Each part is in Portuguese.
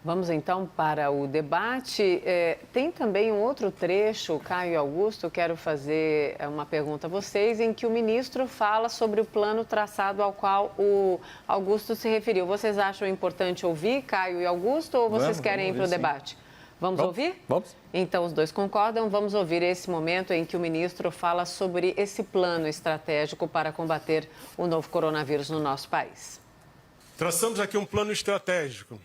Vamos então para o debate. Tem também um outro trecho, Caio e Augusto, quero fazer uma pergunta a vocês, em que o ministro fala sobre o plano traçado ao qual o Augusto se referiu. Vocês acham importante ouvir, Caio e Augusto, ou vocês querem ir para o debate? Vamos ouvir? Vamos. Então, os dois concordam. Vamos ouvir esse momento em que o ministro fala sobre esse plano estratégico para combater o novo coronavírus no nosso país. Traçamos aqui um plano estratégico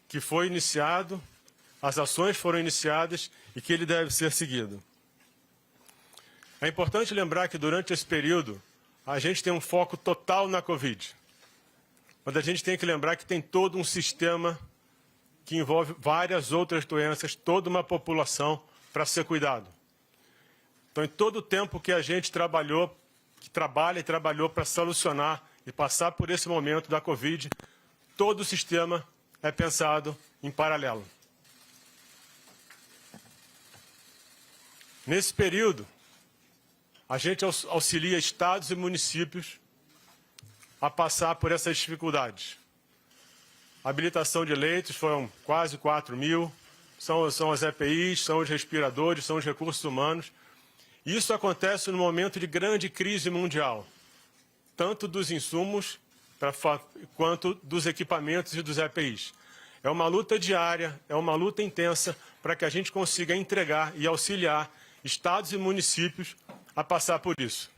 que foi iniciado, as ações foram iniciadas e que ele deve ser seguido. É importante lembrar que durante esse período a gente tem um foco total na Covid. Mas a gente tem que lembrar que tem todo um sistema que envolve várias outras doenças, toda uma população para ser cuidado. Então, em todo o tempo que a gente trabalhou, que trabalha e trabalhou para solucionar e passar por esse momento da Covid, todo o sistema é pensado em paralelo. Nesse período, a gente auxilia estados e municípios a passar por essas dificuldades. A habilitação de leitos foram quase 4 mil, são as EPIs, são os respiradores, são os recursos humanos. Isso acontece no momento de grande crise mundial, tanto dos insumos quanto dos equipamentos e dos EPIs. É uma luta diária, é uma luta intensa para que a gente consiga entregar e auxiliar estados e municípios a passar por isso.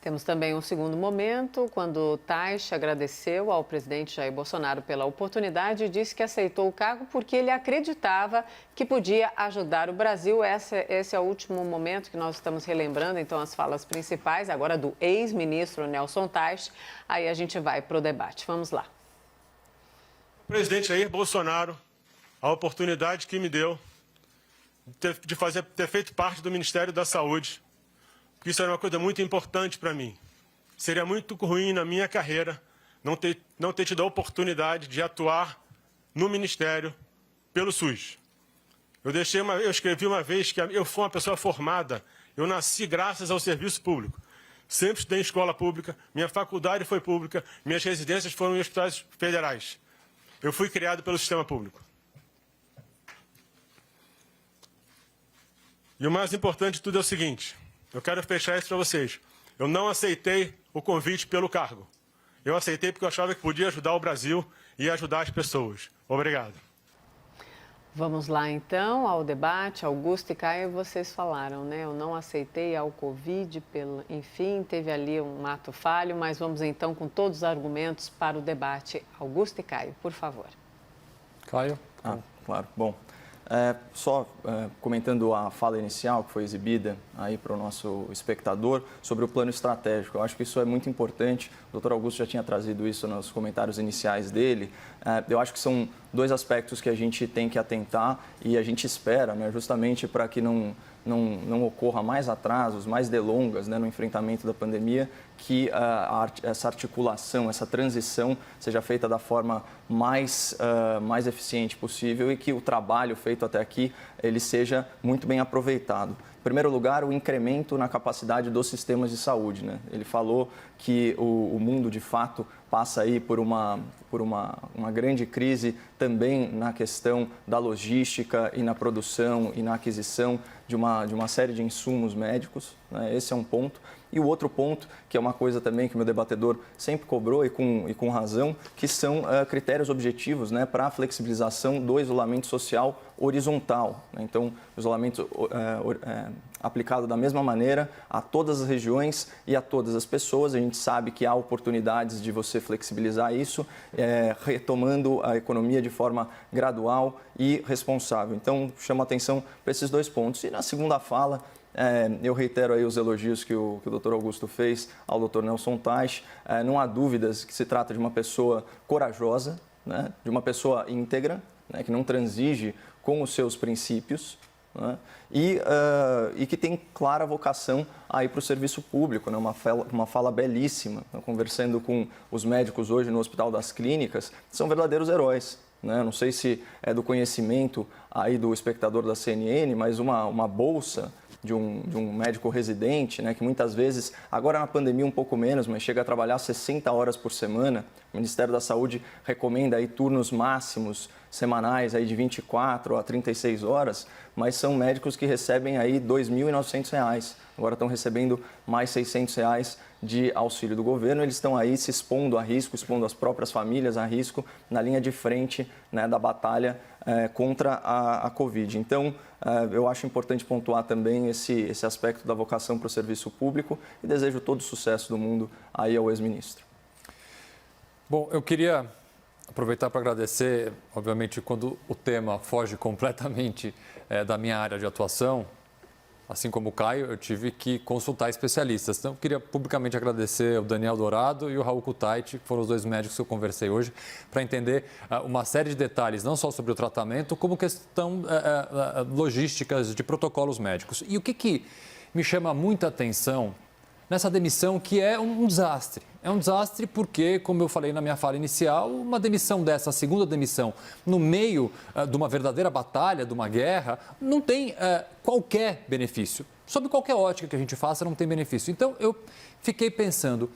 Temos também um segundo momento, quando Taish agradeceu ao presidente Jair Bolsonaro pela oportunidade e disse que aceitou o cargo porque ele acreditava que podia ajudar o Brasil. Esse é o último momento que nós estamos relembrando, então, as falas principais, agora do ex-ministro Nelson Taish. Aí a gente vai para o debate. Vamos lá. O presidente Jair Bolsonaro, a oportunidade que me deu de ter feito parte do Ministério da Saúde, porque isso era uma coisa muito importante para mim. Seria muito ruim na minha carreira não ter tido a oportunidade de atuar no Ministério pelo SUS. Eu escrevi uma vez que eu fui uma pessoa formada, eu nasci graças ao serviço público. Sempre estudei em escola pública, minha faculdade foi pública, minhas residências foram em hospitais federais. Eu fui criado pelo sistema público. E o mais importante de tudo é o seguinte, eu quero fechar isso para vocês. Eu não aceitei o convite pelo cargo. Eu aceitei porque eu achava que podia ajudar o Brasil e ajudar as pessoas. Obrigado. Vamos lá, então, ao debate. Augusto e Caio, vocês falaram, né? Eu não aceitei ao Covid, enfim, teve ali um ato falho, mas vamos, então, com todos os argumentos para o debate. Augusto e Caio, por favor. Caio? Claro. Bom, comentando a fala inicial que foi exibida aí para o nosso espectador sobre o plano estratégico. Eu acho que isso é muito importante. O doutor Augusto já tinha trazido isso nos comentários iniciais dele. Eu acho que são dois aspectos que a gente tem que atentar e a gente espera, né, justamente para que não ocorra mais atrasos, mais delongas, né, no enfrentamento da pandemia, que essa articulação, essa transição seja feita da forma mais eficiente possível e que o trabalho feito até aqui ele seja muito bem aproveitado. Em primeiro lugar, o incremento na capacidade dos sistemas de saúde, né? Ele falou que o mundo, de fato, passa aí por uma grande crise também na questão da logística e na produção e na aquisição de uma série de insumos médicos, né? Esse é um ponto. E o outro ponto, que é uma coisa também que o meu debatedor sempre cobrou e com razão, que são critérios objetivos, né, para a flexibilização do isolamento social horizontal, né? Então, o isolamento aplicado da mesma maneira a todas as regiões e a todas as pessoas. A gente sabe que há oportunidades de você flexibilizar isso, retomando a economia de forma gradual e responsável. Então, chamo a atenção para esses dois pontos. E na segunda fala, eu reitero aí os elogios que o Dr. Augusto fez ao Dr. Nelson Taish. Não há dúvidas que se trata de uma pessoa corajosa, né? De uma pessoa íntegra, né? Que não transige com os seus princípios, né? E que tem clara vocação aí para o serviço público, né? Uma fala belíssima. Conversando com os médicos hoje no Hospital das Clínicas, são verdadeiros heróis. Não sei se é do conhecimento aí do espectador da CNN, mas uma bolsa de um médico residente, né, que muitas vezes, agora na pandemia um pouco menos, mas chega a trabalhar 60 horas por semana. O Ministério da Saúde recomenda aí turnos máximos semanais aí de 24 a 36 horas, mas são médicos que recebem aí R$ 2.900. Agora estão recebendo mais R$ 600 de auxílio do governo. Eles estão aí se expondo a risco, expondo as próprias famílias a risco na linha de frente, né, da batalha contra a Covid. Então, eu acho importante pontuar também esse aspecto da vocação para o serviço público e desejo todo o sucesso do mundo aí ao ex-ministro. Bom, eu queria aproveitar para agradecer, obviamente, quando o tema foge completamente da minha área de atuação, assim como o Caio, eu tive que consultar especialistas. Então, eu queria publicamente agradecer o Daniel Dourado e o Raul Kutaiti, que foram os 2 médicos que eu conversei hoje, para entender uma série de detalhes, não só sobre o tratamento, como questão logísticas de protocolos médicos. E o que me chama muita atenção nessa demissão, que é um desastre. É um desastre porque, como eu falei na minha fala inicial, uma demissão dessa, a segunda demissão, no meio de uma verdadeira batalha, de uma guerra, não tem qualquer benefício. Sob qualquer ótica que a gente faça, não tem benefício. Então, eu fiquei pensando,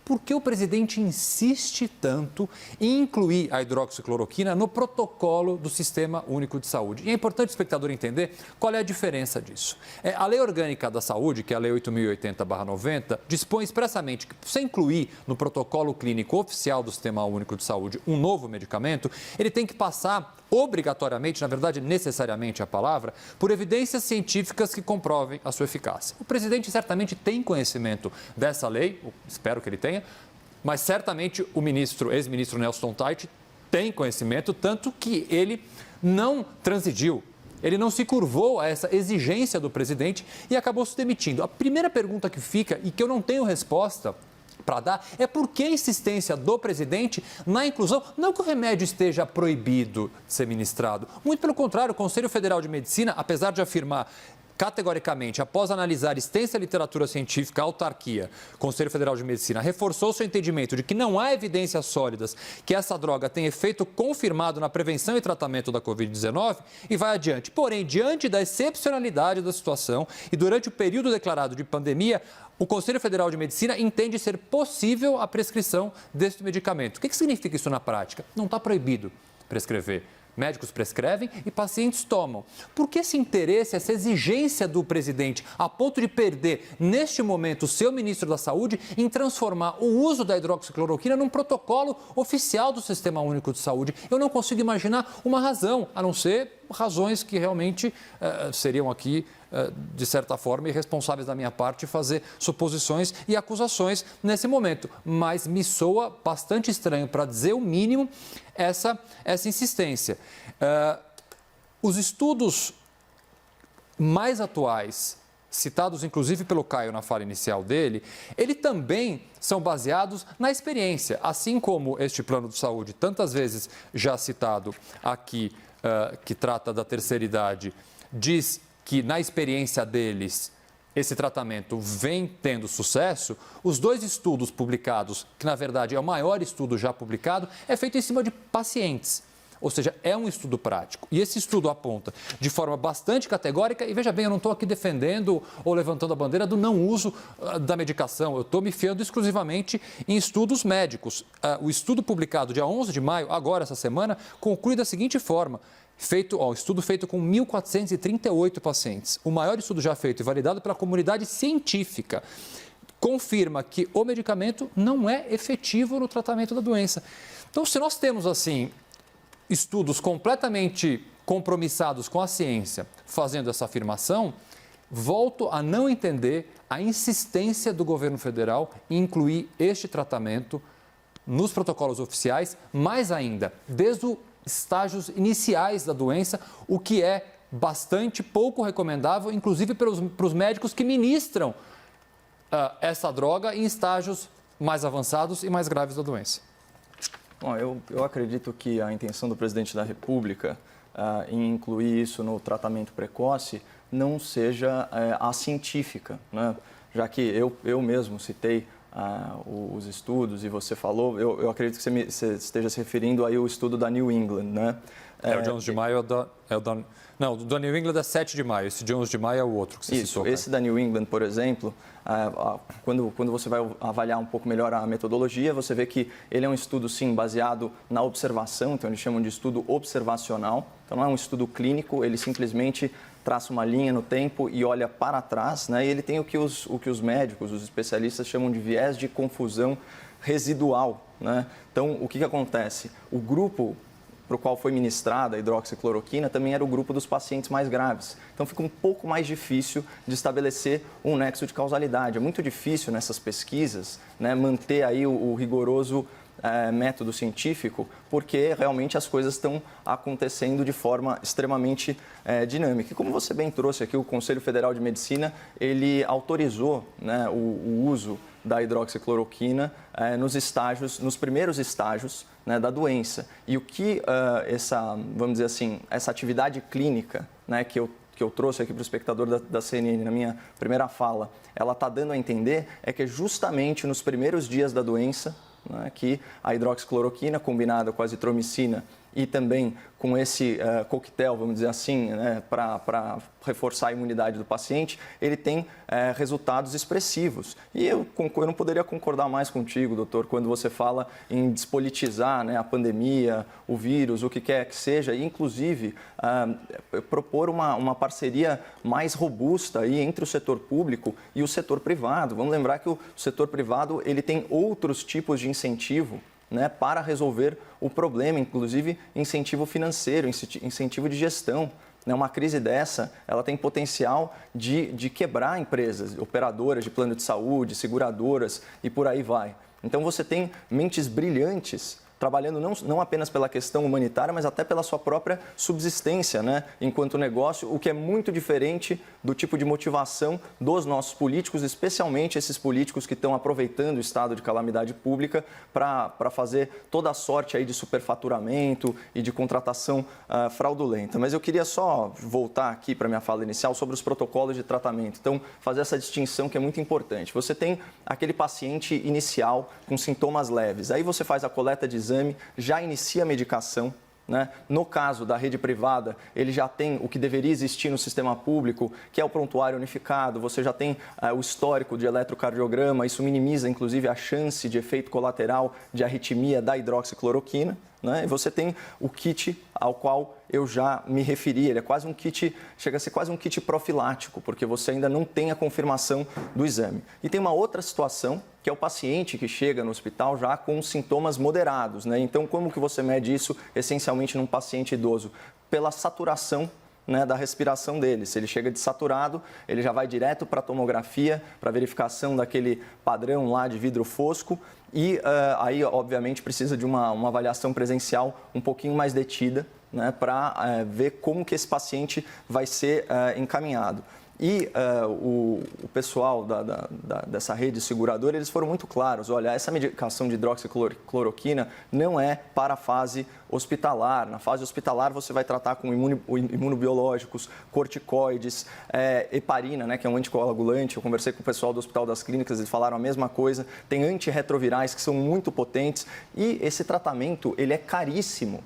por que o presidente insiste tanto em incluir a hidroxicloroquina no protocolo do Sistema Único de Saúde? E é importante o espectador entender qual é a diferença disso. A Lei Orgânica da Saúde, que é a Lei 8.080/90, dispõe expressamente que, se incluir no protocolo clínico oficial do Sistema Único de Saúde um novo medicamento, ele tem que passar obrigatoriamente, na verdade necessariamente a palavra, por evidências científicas que comprovem a sua eficácia. O presidente certamente tem conhecimento dessa lei, espero que ele tenha, mas certamente o ex-ministro Nelson Tait tem conhecimento, tanto que ele não transigiu, ele não se curvou a essa exigência do presidente e acabou se demitindo. A primeira pergunta que fica, e que eu não tenho resposta para dar, é por que a insistência do presidente na inclusão? Não que o remédio esteja proibido de ser ministrado, muito pelo contrário, o Conselho Federal de Medicina, apesar de afirmar categoricamente, após analisar extensa literatura científica, a autarquia, Conselho Federal de Medicina, reforçou seu entendimento de que não há evidências sólidas que essa droga tem efeito confirmado na prevenção e tratamento da Covid-19 e vai adiante. Porém, diante da excepcionalidade da situação e durante o período declarado de pandemia, o Conselho Federal de Medicina entende ser possível a prescrição deste medicamento. O que significa isso na prática? Não está proibido prescrever. Médicos prescrevem e pacientes tomam. Por que esse interesse, essa exigência do presidente, a ponto de perder, neste momento, o seu ministro da Saúde, em transformar o uso da hidroxicloroquina num protocolo oficial do Sistema Único de Saúde? Eu não consigo imaginar uma razão, a não ser razões que realmente seriam aqui, de certa forma, irresponsáveis da minha parte fazer suposições e acusações nesse momento. Mas me soa bastante estranho, para dizer o mínimo, essa insistência. Os estudos mais atuais, citados inclusive pelo Caio na fala inicial dele, ele também são baseados na experiência, assim como este plano de saúde, tantas vezes já citado aqui, que trata da terceira idade, diz que na experiência deles esse tratamento vem tendo sucesso. Os 2 estudos publicados, que na verdade é o maior estudo já publicado, é feito em cima de pacientes. Ou seja, é um estudo prático. E esse estudo aponta de forma bastante categórica, e veja bem, eu não estou aqui defendendo ou levantando a bandeira do não uso da medicação, eu estou me fiando exclusivamente em estudos médicos. O estudo publicado dia 11 de maio, agora essa semana, conclui da seguinte forma. Estudo feito com 1.438 pacientes. O maior estudo já feito e validado pela comunidade científica. Confirma que o medicamento não é efetivo no tratamento da doença. Então, se nós temos, assim, estudos completamente compromissados com a ciência fazendo essa afirmação, volto a não entender a insistência do governo federal em incluir este tratamento nos protocolos oficiais, mais ainda, desde os estágios iniciais da doença, o que é bastante pouco recomendável, inclusive para os médicos que ministram essa droga em estágios mais avançados e mais graves da doença. Bom, eu acredito que a intenção do presidente da República em incluir isso no tratamento precoce não seja a científica, né? Já que eu mesmo citei os estudos e você falou, eu acredito que você esteja se referindo aí ao estudo da New England, né? O de 11 de maio não, o da New England é 7 de maio, esse de 11 de maio é o outro que você citou. Isso, esse da New England, por exemplo, quando você vai avaliar um pouco melhor a metodologia, você vê que ele é um estudo, sim, baseado na observação, então eles chamam de estudo observacional, então não é um estudo clínico, ele simplesmente traça uma linha no tempo e olha para trás, né? E ele tem o que os médicos, os especialistas chamam de viés de confusão residual, né? Então, o que acontece? O grupo para o qual foi ministrada a hidroxicloroquina também era o grupo dos pacientes mais graves. Então, fica um pouco mais difícil de estabelecer um nexo de causalidade. É muito difícil nessas pesquisas, né, manter aí o rigoroso método científico, porque realmente as coisas estão acontecendo de forma extremamente dinâmica. E como você bem trouxe aqui, o Conselho Federal de Medicina, ele autorizou, né, o uso da hidroxicloroquina nos primeiros estágios, né, da doença. E o que vamos dizer assim, essa atividade clínica, né, que eu trouxe aqui para o espectador da CNN na minha primeira fala, ela está dando a entender é que justamente nos primeiros dias da doença, né, que a hidroxicloroquina combinada com a azitromicina e também com esse coquetel, vamos dizer assim, né, para reforçar a imunidade do paciente, ele tem resultados expressivos. E eu não poderia concordar mais contigo, doutor, quando você fala em despolitizar, né, a pandemia, o vírus, o que quer que seja, e inclusive propor uma parceria mais robusta aí entre o setor público e o setor privado. Vamos lembrar que o setor privado ele tem outros tipos de incentivo, né, para resolver o problema, inclusive incentivo financeiro, incentivo de gestão. Uma crise dessa, ela tem potencial de quebrar empresas, operadoras de plano de saúde, seguradoras e por aí vai. Então você tem mentes brilhantes trabalhando não apenas pela questão humanitária, mas até pela sua própria subsistência, né, enquanto negócio, o que é muito diferente do tipo de motivação dos nossos políticos, especialmente esses políticos que estão aproveitando o estado de calamidade pública para fazer toda a sorte aí de superfaturamento e de contratação fraudulenta. Mas eu queria só voltar aqui para a minha fala inicial sobre os protocolos de tratamento. Então, fazer essa distinção que é muito importante. Você tem aquele paciente inicial com sintomas leves, aí você faz a coleta de exame, já inicia a medicação, né? No caso da rede privada, ele já tem o que deveria existir no sistema público, que é o prontuário unificado, você já tem o histórico de eletrocardiograma, isso minimiza inclusive a chance de efeito colateral de arritmia da hidroxicloroquina, né? E você tem o kit ao qual eu já me referi, ele é quase um kit, chega a ser quase um kit profilático, porque você ainda não tem a confirmação do exame. E tem uma outra situação, que é o paciente que chega no hospital já com sintomas moderados, né? Então, como que você mede isso essencialmente num paciente idoso? Pela saturação, né, da respiração dele. Se ele chega desaturado, ele já vai direto para a tomografia, para verificação daquele padrão lá de vidro fosco e aí, obviamente, precisa de uma avaliação presencial um pouquinho mais detida, né, para ver como que esse paciente vai ser encaminhado. E o pessoal dessa rede seguradora, eles foram muito claros. Olha, essa medicação de hidroxicloroquina não é para a fase hospitalar. Na fase hospitalar, você vai tratar com imunobiológicos, corticoides, heparina, né, que é um anticoagulante. Eu conversei com o pessoal do Hospital das Clínicas, eles falaram a mesma coisa. Tem antirretrovirais que são muito potentes. E esse tratamento, ele é caríssimo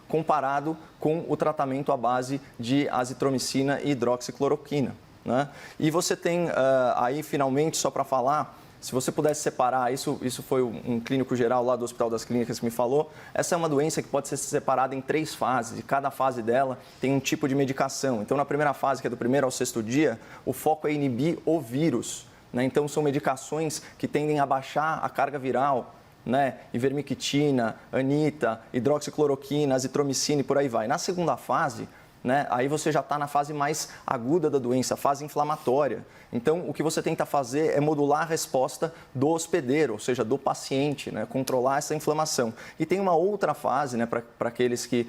comparado com o tratamento à base de azitromicina e hidroxicloroquina, né? E você tem aí, finalmente, só para falar, se você pudesse separar, isso foi um clínico geral lá do Hospital das Clínicas que me falou, essa é uma doença que pode ser separada em 3 fases, e cada fase dela tem um tipo de medicação. Então, na primeira fase, que é do 1º ao 6º dia, o foco é inibir o vírus, né? Então, são medicações que tendem a baixar a carga viral, né, ivermectina, anita, hidroxicloroquina, azitromicina e por aí vai. Na segunda fase, né, aí você já está na fase mais aguda da doença, fase inflamatória. Então, o que você tenta fazer é modular a resposta do hospedeiro, ou seja, do paciente, né, controlar essa inflamação. E tem uma outra fase, né, para aqueles que,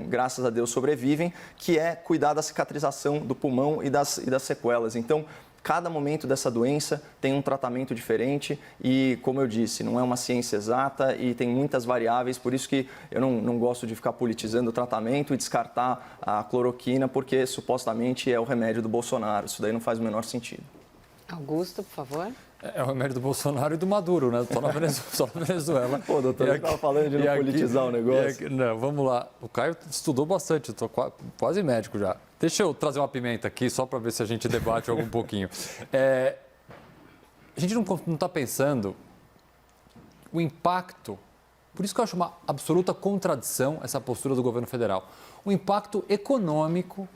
graças a Deus, sobrevivem, que é cuidar da cicatrização do pulmão e das sequelas. Então, cada momento dessa doença tem um tratamento diferente e, como eu disse, não é uma ciência exata e tem muitas variáveis, por isso que eu não gosto de ficar politizando o tratamento e descartar a cloroquina, porque supostamente é o remédio do Bolsonaro. Isso daí não faz o menor sentido. Augusto, por favor. É o remédio do Bolsonaro e do Maduro, né? Só na Venezuela. Pô, doutor, você estava falando de não politizar o negócio. Não, vamos lá. O Caio estudou bastante, eu estou quase médico já. Deixa eu trazer uma pimenta aqui, só para ver se a gente debate algum pouquinho. A gente não está pensando o impacto, por isso que eu acho uma absoluta contradição essa postura do governo federal, o impacto econômico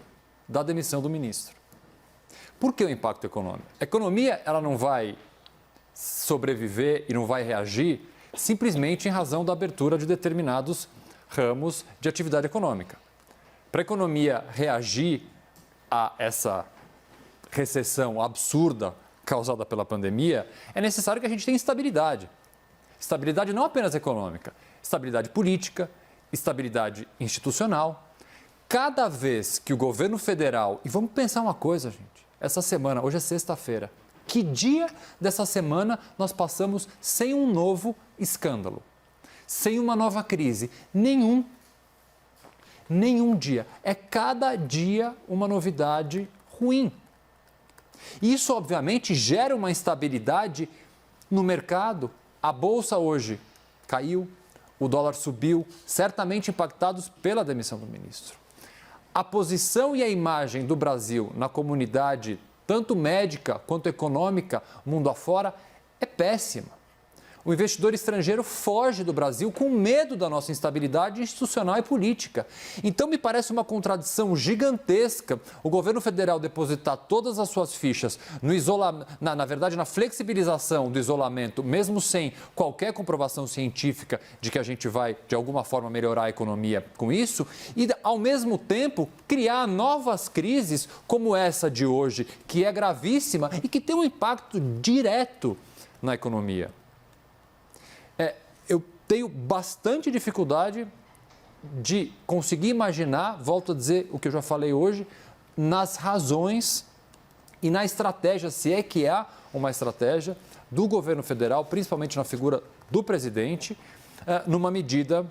da demissão do ministro. Por que o impacto econômico? A economia ela não vai sobreviver e não vai reagir simplesmente em razão da abertura de determinados ramos de atividade econômica. Para a economia reagir a essa recessão absurda causada pela pandemia, é necessário que a gente tenha estabilidade. Estabilidade não apenas econômica, estabilidade política, estabilidade institucional. Cada vez que o governo federal... E vamos pensar uma coisa, gente. Essa semana, hoje é sexta-feira. Que dia dessa semana nós passamos sem um novo escândalo? Sem uma nova crise? Nenhum. Nenhum dia. É cada dia uma novidade ruim. Isso, obviamente, gera uma instabilidade no mercado. A Bolsa hoje caiu, o dólar subiu, certamente impactados pela demissão do ministro. A posição e a imagem do Brasil na comunidade, tanto médica quanto econômica, mundo afora, é péssima. O investidor estrangeiro foge do Brasil com medo da nossa instabilidade institucional e política. Então, me parece uma contradição gigantesca o governo federal depositar todas as suas fichas no na verdade, na flexibilização do isolamento, mesmo sem qualquer comprovação científica de que a gente vai, de alguma forma, melhorar a economia com isso, e, ao mesmo tempo, criar novas crises como essa de hoje, que é gravíssima e que tem um impacto direto na economia. Eu tenho bastante dificuldade de conseguir imaginar, volto a dizer o que eu já falei hoje, nas razões e na estratégia, se é que há uma estratégia do governo federal, principalmente na figura do presidente, numa medida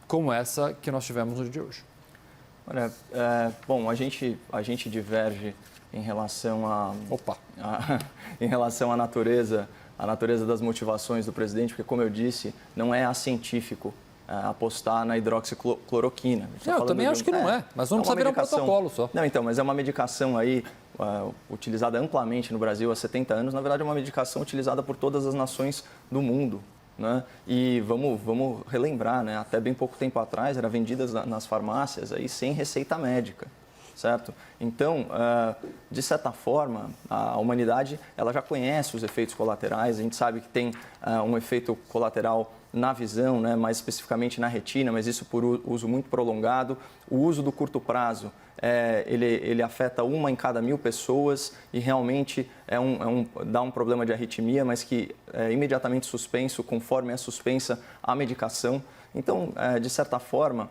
como essa que nós tivemos no dia de hoje. Olha, bom, a gente diverge em relação em relação à natureza das motivações do presidente, porque, como eu disse, não é acientífico apostar na hidroxicloroquina. Eu também acho que não é, mas vamos saber o protocolo só. Não, então, mas é uma medicação aí utilizada amplamente no Brasil há 70 anos. Na verdade, é uma medicação utilizada por todas as nações do mundo. Né? E vamos relembrar, né? Até bem pouco tempo atrás, era vendida nas farmácias aí, sem receita médica. Certo? Então, de certa forma, a humanidade ela já conhece os efeitos colaterais, a gente sabe que tem um efeito colateral na visão, né, mais especificamente na retina, mas isso por uso muito prolongado. O uso do curto prazo, ele afeta 1 em cada 1000 pessoas e realmente dá um problema de arritmia, mas que é imediatamente suspenso conforme é suspensa a medicação. Então, de certa forma,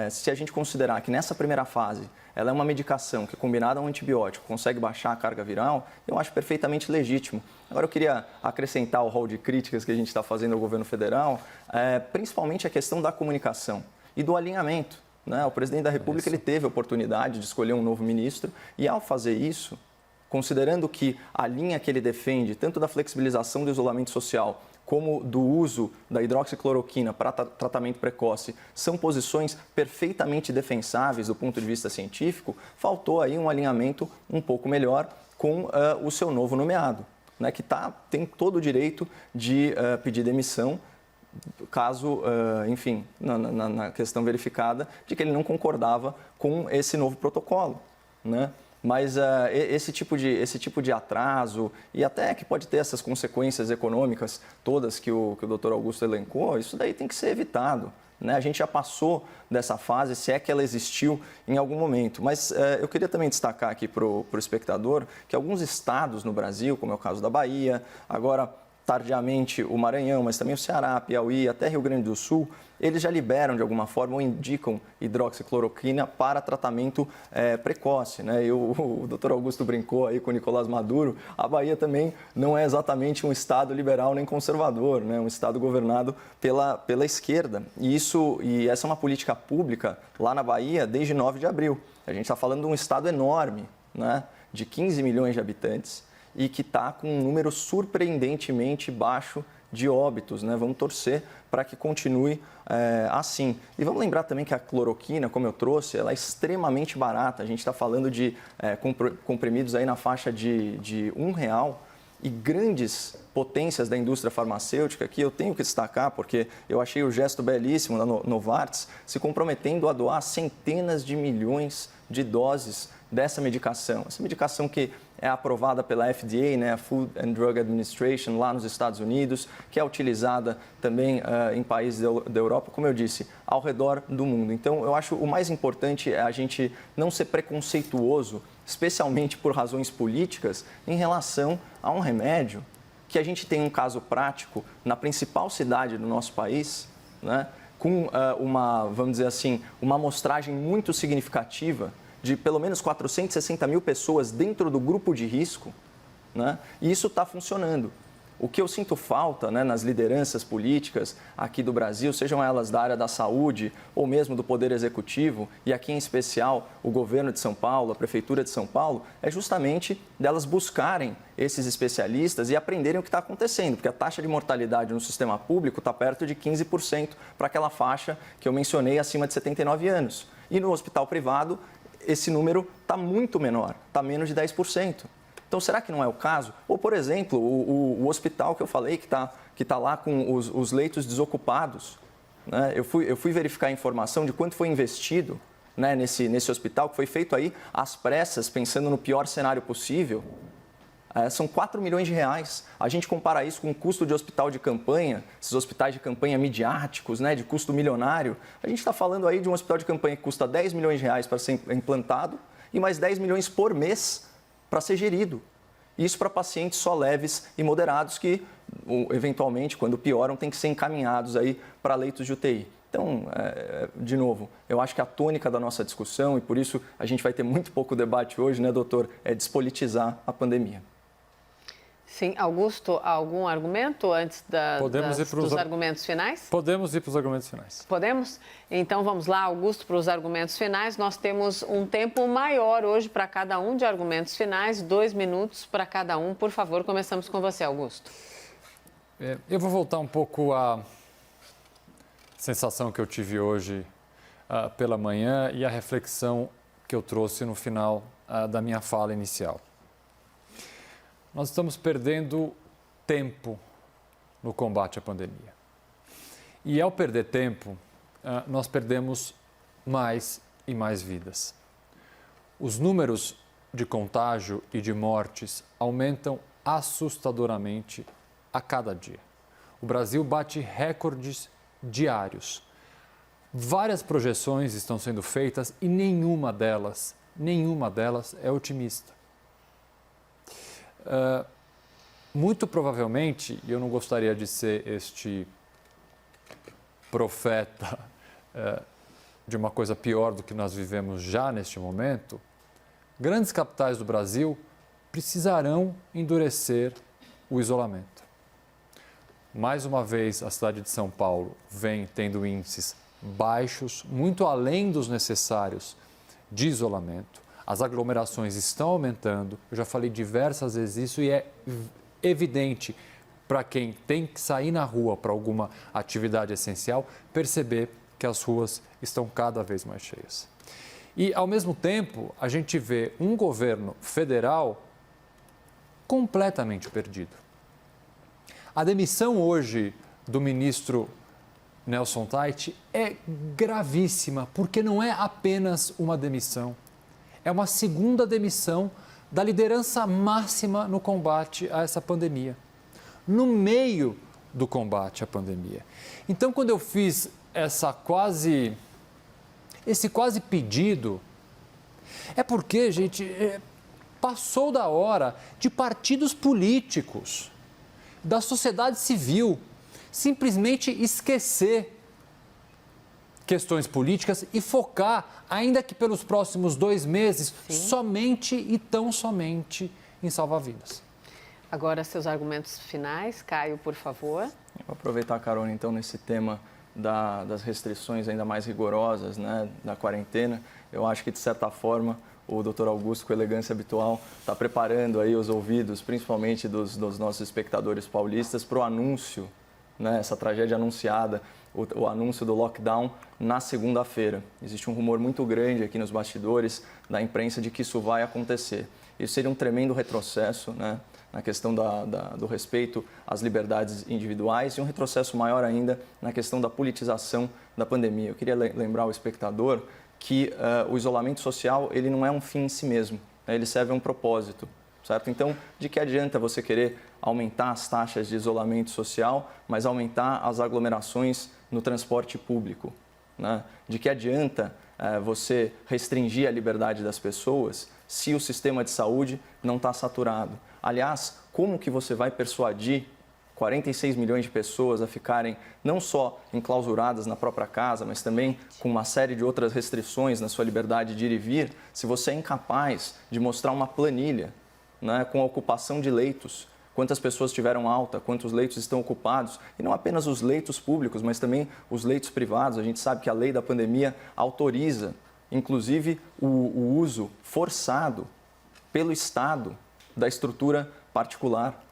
se a gente considerar que nessa primeira fase ela é uma medicação que, combinada a um antibiótico, consegue baixar a carga viral, eu acho perfeitamente legítimo. Agora, eu queria acrescentar ao rol de críticas que a gente está fazendo ao governo federal, principalmente a questão da comunicação e do alinhamento. Né? O presidente da República ele teve a oportunidade de escolher um novo ministro e, ao fazer isso, considerando que a linha que ele defende, tanto da flexibilização do isolamento social, como do uso da hidroxicloroquina para tratamento precoce, são posições perfeitamente defensáveis do ponto de vista científico, faltou aí um alinhamento um pouco melhor com o seu novo nomeado, né, que tem todo o direito de pedir demissão, caso, enfim, na questão verificada, de que ele não concordava com esse novo protocolo, né? Mas esse tipo de atraso e até que pode ter essas consequências econômicas todas que o Dr. Augusto elencou, isso daí tem que ser evitado. Né? A gente já passou dessa fase, se é que ela existiu em algum momento. Mas eu queria também destacar aqui para o espectador que alguns estados no Brasil, como é o caso da Bahia, agora tardiamente o Maranhão, mas também o Ceará, Piauí, até Rio Grande do Sul, eles já liberam de alguma forma ou indicam hidroxicloroquina para tratamento precoce. Né? O doutor Augusto brincou aí com o Nicolás Maduro, a Bahia também não é exatamente um estado liberal nem conservador, né? Um estado governado pela esquerda. E essa é uma política pública lá na Bahia desde 9 de abril. A gente está falando de um estado enorme, né? De 15 milhões de habitantes, e que está com um número surpreendentemente baixo de óbitos, né? Vamos torcer para que continue assim. E vamos lembrar também que a cloroquina, como eu trouxe, ela é extremamente barata. A gente está falando de comprimidos aí na faixa de R$1, e grandes potências da indústria farmacêutica, que eu tenho que destacar, porque eu achei o gesto belíssimo da Novartis, se comprometendo a doar centenas de milhões de doses dessa medicação. Essa medicação que é aprovada pela FDA, né, a Food and Drug Administration, lá nos Estados Unidos, que é utilizada também em países da Europa, como eu disse, ao redor do mundo. Então, eu acho o mais importante é a gente não ser preconceituoso, especialmente por razões políticas, em relação a um remédio que a gente tem um caso prático na principal cidade do nosso país, né, com vamos dizer assim, uma amostragem muito significativa de pelo menos 460 mil pessoas dentro do grupo de risco, né, e isso está funcionando. O que eu sinto falta, né, nas lideranças políticas aqui do Brasil, sejam elas da área da saúde ou mesmo do Poder Executivo, e aqui em especial o governo de São Paulo, a Prefeitura de São Paulo, é justamente delas buscarem esses especialistas e aprenderem o que está acontecendo, porque a taxa de mortalidade no sistema público está perto de 15% para aquela faixa que eu mencionei acima de 79 anos. E no hospital privado, esse número está muito menor, está menos de 10%. Então, será que não é o caso? Ou, por exemplo, o hospital que eu falei que tá lá com os leitos desocupados, né? Eu fui verificar a informação de quanto foi investido, né, nesse hospital, que foi feito aí às pressas, pensando no pior cenário possível. São 4 milhões de reais. A gente compara isso com o custo de hospital de campanha, esses hospitais de campanha midiáticos, né, de custo milionário. A gente está falando aí de um hospital de campanha que custa 10 milhões de reais para ser implantado e mais 10 milhões por mês para ser gerido. Isso para pacientes só leves e moderados que, eventualmente, quando pioram, têm que ser encaminhados aí para leitos de UTI. Então, de novo, eu acho que a tônica da nossa discussão, e por isso a gente vai ter muito pouco debate hoje, né, doutor, é despolitizar a pandemia. Sim. Augusto, algum argumento antes dos argumentos finais? Podemos ir para os argumentos finais. Podemos? Então vamos lá, Augusto, para os argumentos finais. Nós temos um tempo maior hoje para cada um de argumentos finais, 2 minutos para cada um. Por favor, começamos com você, Augusto. Eu vou voltar um pouco à sensação que eu tive hoje pela manhã e a reflexão que eu trouxe no final da minha fala inicial. Nós estamos perdendo tempo no combate à pandemia. E ao perder tempo, nós perdemos mais e mais vidas. Os números de contágio e de mortes aumentam assustadoramente a cada dia. O Brasil bate recordes diários. Várias projeções estão sendo feitas e nenhuma delas é otimista. Muito provavelmente, e eu não gostaria de ser este profeta de uma coisa pior do que nós vivemos já neste momento, grandes capitais do Brasil precisarão endurecer o isolamento. Mais uma vez, a cidade de São Paulo vem tendo índices baixos, muito além dos necessários de isolamento. As aglomerações estão aumentando, eu já falei diversas vezes isso e é evidente para quem tem que sair na rua para alguma atividade essencial, perceber que as ruas estão cada vez mais cheias. E, ao mesmo tempo, a gente vê um governo federal completamente perdido. A demissão hoje do ministro Nelson Taixe é gravíssima, porque não é apenas uma demissão. É uma segunda demissão da liderança máxima no combate a essa pandemia, no meio do combate à pandemia. Então, quando eu fiz esse quase pedido, é porque, gente, passou da hora de partidos políticos, da sociedade civil, simplesmente esquecer questões políticas e focar, ainda que pelos próximos 2 meses, somente e tão somente em salvar vidas. Agora, seus argumentos finais. Caio, por favor. Vou aproveitar a carona, então, nesse tema das restrições ainda mais rigorosas, né, da quarentena. Eu acho que, de certa forma, o Dr. Augusto, com elegância habitual, está preparando aí os ouvidos, principalmente dos nossos espectadores paulistas, para o anúncio, né, essa tragédia anunciada, o anúncio do lockdown na segunda-feira. Existe um rumor muito grande aqui nos bastidores da imprensa de que isso vai acontecer. Isso seria um tremendo retrocesso, né, na questão do respeito às liberdades individuais e um retrocesso maior ainda na questão da politização da pandemia. Eu queria lembrar ao espectador que o isolamento social ele não é um fim em si mesmo, né, ele serve a um propósito. Certo? Então, de que adianta você querer aumentar as taxas de isolamento social, mas aumentar as aglomerações no transporte público? Né? De que adianta você restringir a liberdade das pessoas se o sistema de saúde não está saturado? Aliás, como que você vai persuadir 46 milhões de pessoas a ficarem não só enclausuradas na própria casa, mas também com uma série de outras restrições na sua liberdade de ir e vir, se você é incapaz de mostrar uma planilha, né, com a ocupação de leitos, quantas pessoas tiveram alta, quantos leitos estão ocupados, e não apenas os leitos públicos, mas também os leitos privados. A gente sabe que a lei da pandemia autoriza, inclusive, o uso forçado pelo Estado da estrutura particular,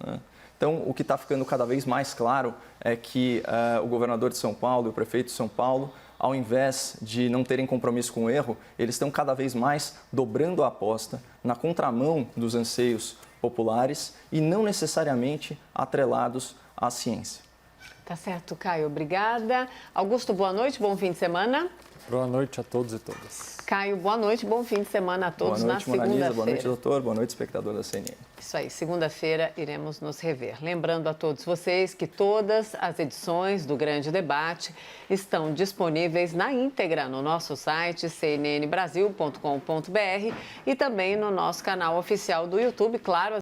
né? Então, o que está ficando cada vez mais claro é que o governador de São Paulo e o prefeito de São Paulo, ao invés de não terem compromisso com o erro, eles estão cada vez mais dobrando a aposta na contramão dos anseios populares e não necessariamente atrelados à ciência. Tá certo, Caio. Obrigada. Augusto, boa noite, bom fim de semana. Boa noite a todos e todas. Caio, boa noite, bom fim de semana a todos. Boa noite, na segunda-feira. Boa noite, doutor. Boa noite, espectador da CNN. Isso aí, segunda-feira iremos nos rever. Lembrando a todos vocês que todas as edições do Grande Debate estão disponíveis na íntegra no nosso site cnnbrasil.com.br e também no nosso canal oficial do YouTube, claro.